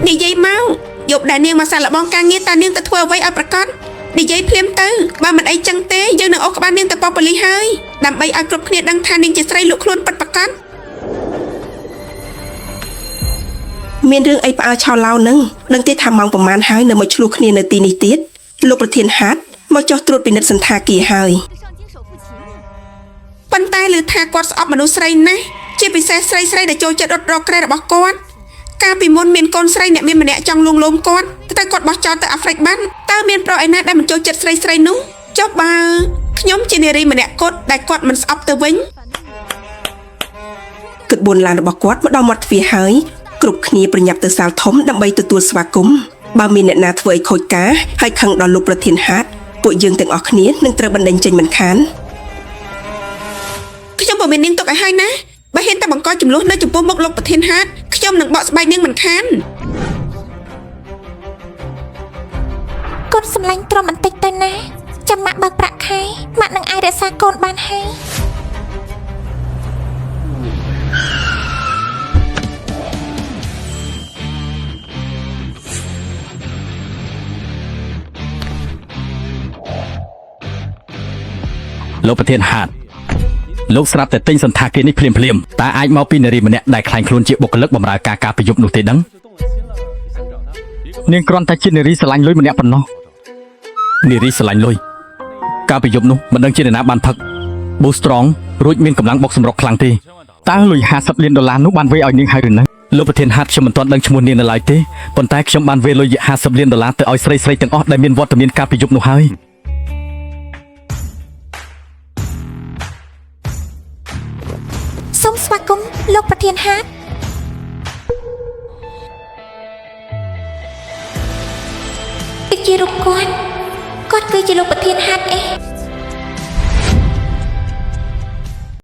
និយាយមកយកដែលនាងមកសាឡបងការងារតានាងទៅធ្វើអ្វីឲ្យប្រកាសនិយាយភ្លាមទៅបើមិនអីចឹងទេយើងនឹងអុកក្បាលនាងទៅប៉ុប៉ូលីសហើយដើម្បីឲ្យគ្រប់គ្នាដឹងថានាងជាស្រីលក់ខ្លួនពិតប្រាកដមានរឿងអីផ្អើលឆោឡោនឹងដឹងទេថាម៉ោងប្រហែលហើយនៅមកឆ្លោះគ្នានៅទីនេះទៀតលោកប្រធានហាត់មកចោះត្រួតពិនិត្យសន្តាគារហើយប៉ុន្តែឮថាគាត់ស្អប់មនុស្សស្រីណាស់ជាពិសេសស្រីដែលចូលចិត្តរត់រកក្រែរបស់គាត់កាលពីមុនមានកូនស្រីអ្នកមានម្នាក់ចង់លួងលោមគាត់តែគាត់បោះចោលទៅអាហ្វ្រិកបានតើមានប្រុសឯណាដែលមិនចូលចិត្តស្រីនោះចុះបើខ្ញុំជានារីម្នាក់គត់ដែលគាត់មិនស្អប់ទៅវិញគិត4ឡានរបស់គាត់មកដល់មាត់ទ្វារហើយគ្រប់គ្នាប្រញាប់ទៅសាលធំដើម្បីទទួលស្វាគមន៍បើមានអ្នកណាធ្វើឲ្យខូចការហើយខឹងដល់លោកប្រធានហាត់ពួកយើងទាំងអស់គ្នានឹងត្រូវបណ្តេញចេញមិនខានខ្ញុំមិនមាននាងទុកឲ្យហើយណាបើហ៊ានតែបង្កចំនួននៅចំពោះមុខលោកប្រធានហាត់ខ្ញុំនឹងបកស្បែកនាងមិនខានកូនសម្លាញ់ទ្រាំបន្តិចទៅណាចាំម៉ាក់បើកប្រាក់ខែម៉ាក់នឹងអាចរក្សាកូនបានហើយលោកប្រធានហាត់លោកស្រាប់តែទិញសន្តាគារនេះភ្លាមតើអាចមកពីនារីម្នាក់ដែលខ្លាញ់ខ្លួនជាបុគ្គលិកបម្រើការប្រយុទ្ធនោះទេដឹងនាងគ្រាន់តែជានារីស្រឡាញ់លុយម្នាក់ប៉ុណ្ណោះនារីស្រឡាញ់លុយការប្រយុទ្ធនោះមិនដឹងជានរណាបានផឹកប៊ូស្រងរួចមានកម្លាំងបុកសម្រុកខ្លាំងទេតើលុយ$50 លាននោះបានវេឲ្យនាងហើយឬនៅលោកប្រធានហាត់ខ្ញុំមិនទាន់ដឹងឈ្មោះនាងនៅឡើយទេប៉ុន្តែខ្ញុំបានវេលុយ$50 លានទៅឲ្យស្រីទាំងអស់ដែលមានវត្តមានការប្រយុទ្ធនោះហើយសូមស្វាគមន៍លោកប្រធានហាត់គឺជារូបគាត់គឺជាលោកប្រធានហាត់អេ